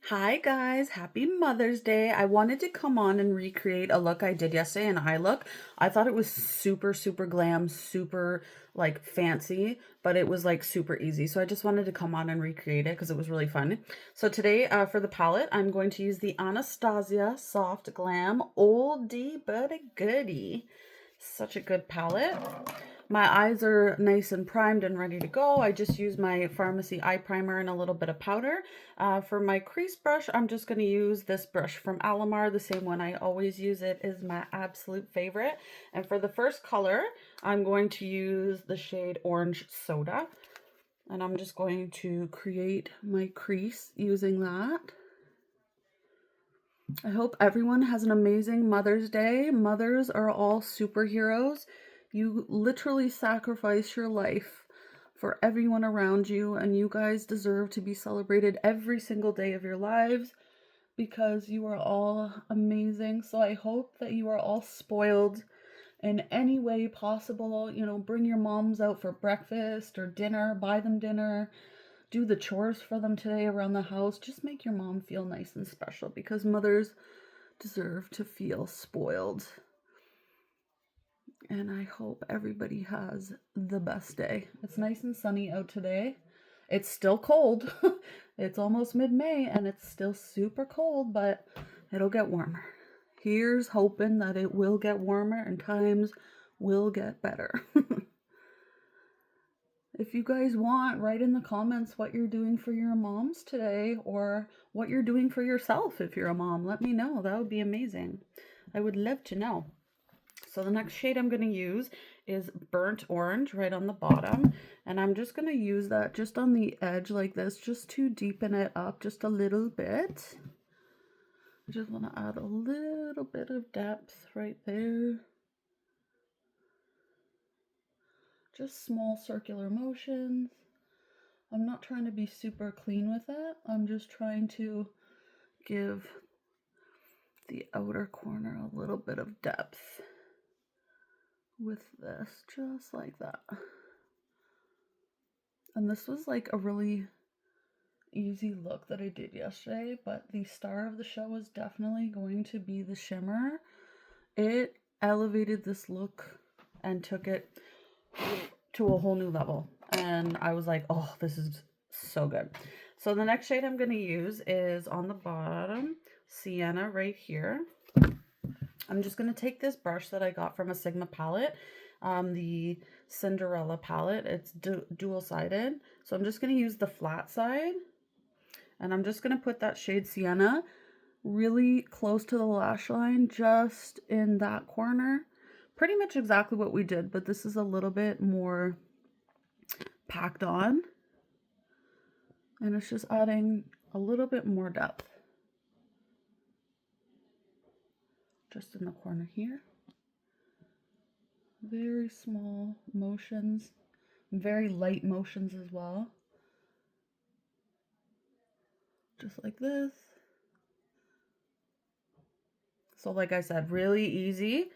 Hi guys, happy Mother's Day. I wanted to come on and recreate a look I did yesterday, an eye look. I thought it was super glam, super like fancy, but it was like super easy. So I just wanted to come on and recreate it because it was really fun. So today for the palette, I'm going to use the Anastasia Soft Glam Oldie But a Goodie. Such a good palette. My eyes are nice and primed and ready to go. I just use my Pharmacy eye primer and a little bit of powder. For my crease brush, I'm just going to use this brush from Alamar, the same one I always use. It is my absolute favorite. And for the first color, I'm going to use the shade Orange Soda. And I'm just going to create my crease using that. I hope everyone has an amazing Mother's Day. Mothers are all superheroes. You literally sacrifice your life for everyone around you, and you guys deserve to be celebrated every single day of your lives because you are all amazing. So I hope that you are all spoiled in any way possible. You know, bring your moms out for breakfast or dinner, buy them dinner, do the chores for them today around the house. Just make your mom feel nice and special because mothers deserve to feel spoiled. And I hope everybody has the best day. It's nice and sunny out today. It's still cold. It's almost mid-May and it's still super cold, but it'll get warmer. Here's hoping that it will get warmer and times will get better. If you guys want, write in the comments what you're doing for your moms today or what you're doing for yourself if you're a mom. Let me know. That would be amazing. I would love to know. So the next shade I'm going to use is Burnt Orange right on the bottom. And I'm just going to use that just on the edge like this, just to deepen it up just a little bit. I just want to add a little bit of depth right there. Just small circular motions. I'm not trying to be super clean with it. I'm just trying to give the outer corner a little bit of depth with this, just like that. And this was like a really easy look that I did yesterday, but the star of the show is definitely going to be the shimmer. It elevated this look and took it to a whole new level. And I was like, oh, this is so good. So the next shade I'm going to use is on the bottom, Sienna right here. I'm just going to take this brush that I got from a Sigma palette, the Cinderella palette. It's dual-sided. So I'm just going to use the flat side. And I'm just going to put that shade Sienna really close to the lash line, just in that corner. Pretty much exactly what we did, but this is a little bit more packed on. And it's just adding a little bit more depth. Just in the corner here. Very small motions, very light motions as well. Just like this. So like I said, really easy.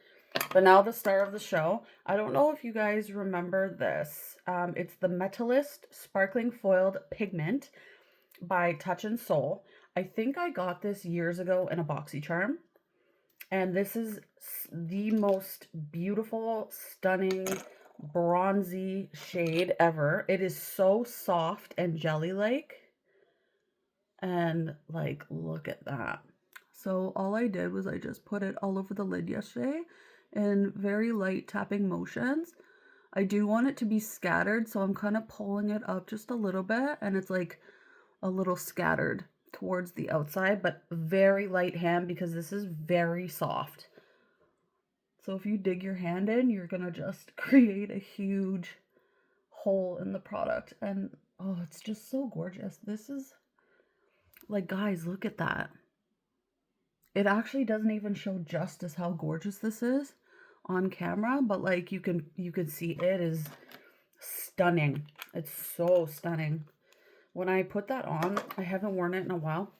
But now the star of the show. I don't know if you guys remember this. It's the Metalist Sparkling Foiled Pigment by Touch and Soul. I think I got this years ago in a BoxyCharm. And this is the most beautiful, stunning, bronzy shade ever. It is so soft and jelly-like. And like, look at that. So all I did was I just put it all over the lid yesterday in very light tapping motions. I do want it to be scattered, so I'm kind of pulling it up just a little bit, and it's like a little scattered towards the outside, but very light hand because this is very soft. So if you dig your hand in, you're gonna just create a huge hole in the product. And oh, it's just so gorgeous. This is like, guys, look at that. It actually doesn't even show justice how gorgeous this is on camera, but like you can see it is stunning. It's so stunning. When I put that on, I haven't worn it in a while.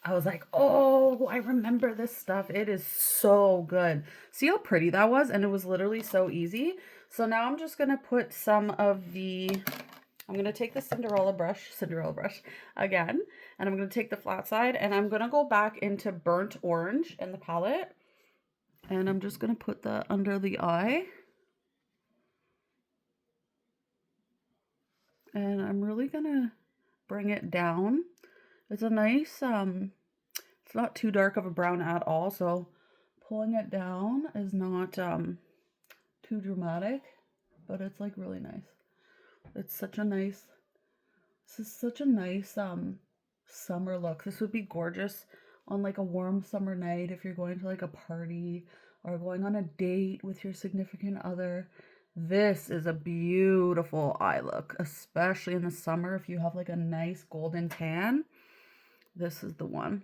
I was like, oh, I remember this stuff. It is so good. See how pretty that was? And it was literally so easy. So now I'm just going to put some of the I'm going to take the Cinderella brush again, and I'm going to take the flat side, and I'm going to go back into Burnt Orange in the palette, and I'm just going to put that under the eye. And I'm really going to bring it down. It's a nice, it's not too dark of a brown at all, so pulling it down is not too dramatic, but it's like really nice. It's such a nice, this is such a nice summer look. This would be gorgeous on like a warm summer night if you're going to like a party or going on a date with your significant other. This is a beautiful eye look, especially in the summer if you have like a nice golden tan. This is the one.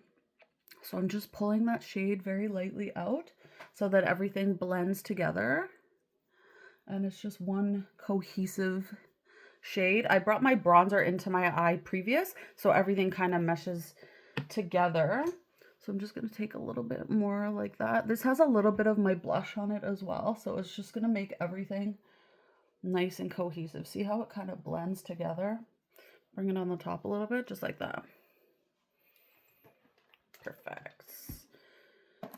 So I'm just pulling that shade very lightly out so that everything blends together. And it's just one cohesive shade. I brought my bronzer into my eye previous, so everything kind of meshes together. So I'm just going to take a little bit more like that. This has a little bit of my blush on it as well, so it's just going to make everything nice and cohesive. See how it kind of blends together? Bring it on the top a little bit, just like that. Perfect.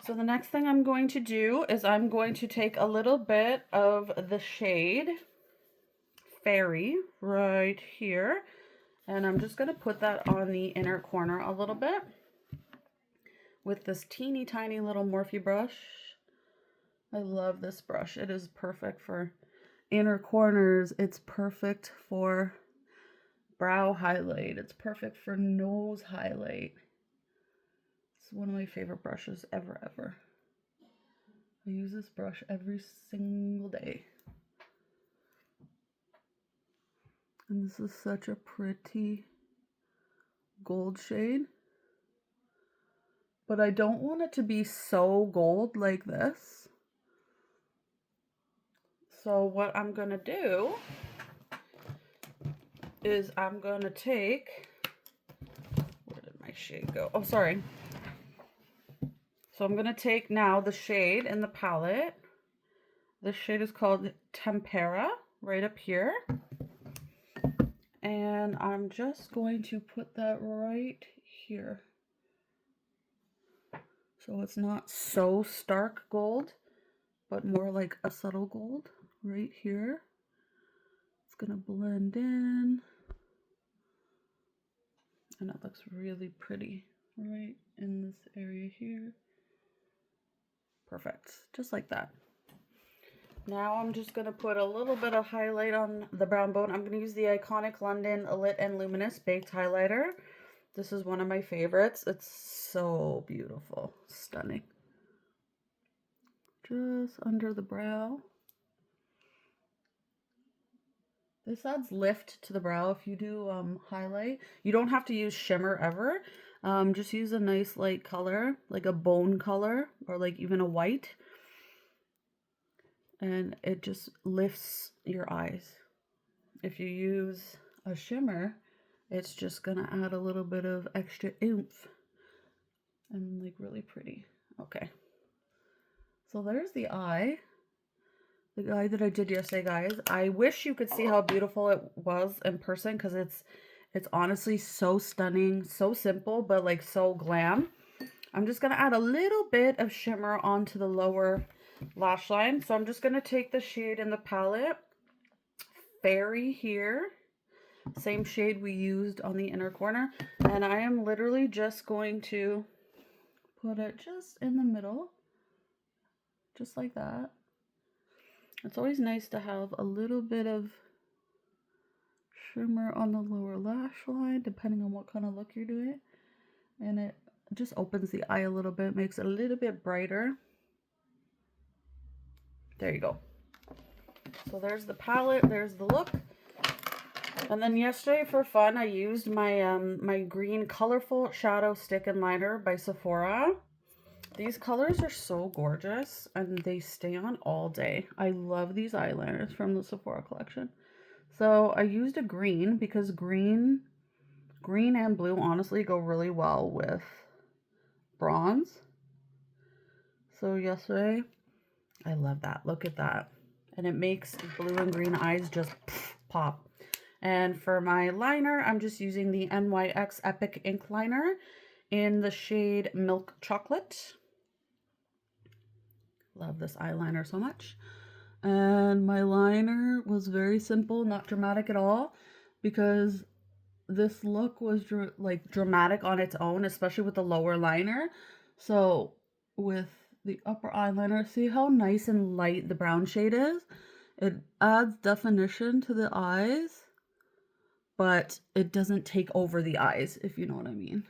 So the next thing I'm going to do is I'm going to take a little bit of the shade Fairy right here, and I'm just going to put that on the inner corner a little bit with this teeny tiny little Morphe brush. I love this brush. It is perfect for inner corners. It's perfect for brow highlight. It's perfect for nose highlight. It's one of my favorite brushes ever. I use this brush every single day. And this is such a pretty gold shade. But I don't want it to be so gold like this. So what I'm going to do is I'm going to take, where did my shade go? Oh, sorry. So I'm going to take now the shade in the palette. This shade is called Tempera, right up here. And I'm just going to put that right here. So it's not so stark gold, but more like a subtle gold right here. It's going to blend in. And it looks really pretty right in this area here. Perfect, just like that. Now I'm just going to put a little bit of highlight on the brown bone. I'm going to use the Iconic London Lit and Luminous Baked Highlighter. This is one of my favorites. It's so beautiful, stunning. Just under the brow. This adds lift to the brow if you do highlight. You don't have to use shimmer ever. Just use a nice light color, like a bone color or like even a white. And it just lifts your eyes. If you use a shimmer, it's just gonna add a little bit of extra oomph and like really pretty. Okay, so there's the eye that I did yesterday, guys. I wish you could see how beautiful it was in person, because it's honestly so stunning, so simple, but like so glam. I'm just gonna add a little bit of shimmer onto the lower lash line. So I'm just gonna take the shade in the palette, Fairy here, same shade we used on the inner corner, and I am literally just going to put it just in the middle, just like that. It's always nice to have a little bit of shimmer on the lower lash line, depending on what kind of look you're doing, and it just opens the eye a little bit, makes it a little bit brighter. There you go. So there's the palette, there's the look. And then yesterday for fun, I used my my green colorful shadow stick and liner by Sephora. These colors are so gorgeous and they stay on all day. I love these eyeliners from the Sephora collection. So I used a green because green and blue honestly go really well with bronze. So yesterday, I love that. Look at that. And it makes blue and green eyes just pop. And for my liner, I'm just using the NYX Epic Ink Liner in the shade Milk Chocolate. Love this eyeliner so much. And my liner was very simple, not dramatic at all, because this look was like dramatic on its own, especially with the lower liner. So with the upper eyeliner, see how nice and light the brown shade is? It adds definition to the eyes, but it doesn't take over the eyes, if you know what I mean.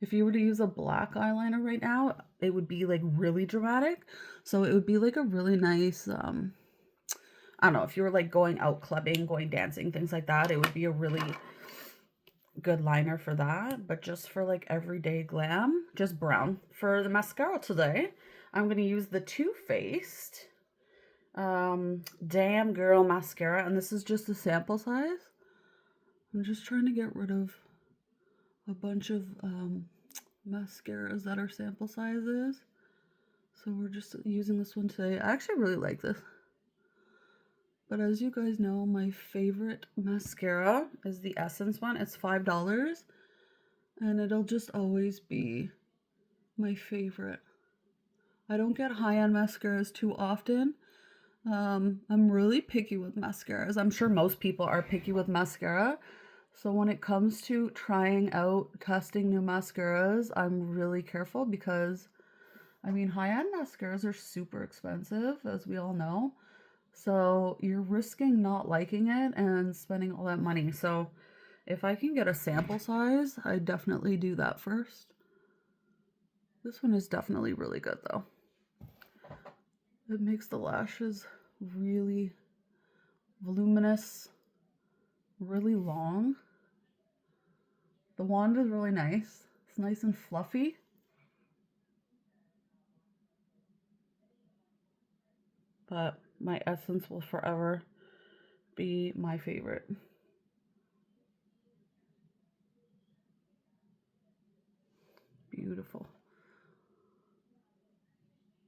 If you were to use a black eyeliner right now, it would be like really dramatic. So it would be like a really nice, I don't know, if you were like going out clubbing, going dancing, things like that, it would be a really good liner for that. But just for like everyday glam, just brown. For the mascara today, I'm going to use the Too Faced Damn Girl mascara, and this is just a sample size. I'm just trying to get rid of a bunch of mascaras that are sample sizes. So we're just using this one today. I actually really like this. But as you guys know, my favorite mascara is the Essence one. It's $5. And it'll just always be my favorite. I don't get high-end mascaras too often. I'm really picky with mascaras. I'm sure most people are picky with mascara. So when it comes to trying out, testing new mascaras, I'm really careful because, I mean, high-end mascaras are super expensive, as we all know. So you're risking not liking it and spending all that money. So if I can get a sample size, I definitely do that first. This one is definitely really good though. It makes the lashes really voluminous, really long. The wand is really nice. It's nice and fluffy. But my Essence will forever be my favorite. Beautiful.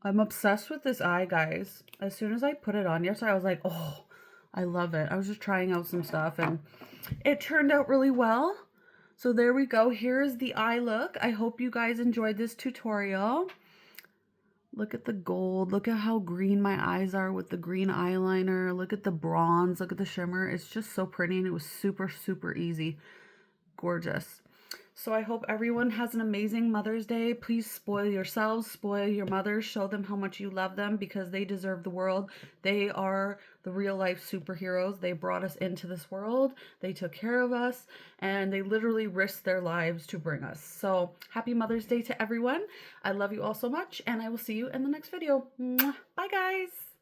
I'm obsessed with this eye, guys. As soon as I put it on yesterday, I was like, oh, I love it. I was just trying out some stuff and it turned out really well. So there we go. Here's the eye look. I hope you guys enjoyed this tutorial. Look at the gold. Look at how green my eyes are with the green eyeliner. Look at the bronze. Look at the shimmer. It's just so pretty and it was super, super easy. Gorgeous. So I hope everyone has an amazing Mother's Day. Please spoil yourselves, spoil your mothers, show them how much you love them because they deserve the world. They are the real life superheroes. They brought us into this world. They took care of us and they literally risked their lives to bring us. So happy Mother's Day to everyone. I love you all so much and I will see you in the next video. Mwah. Bye guys.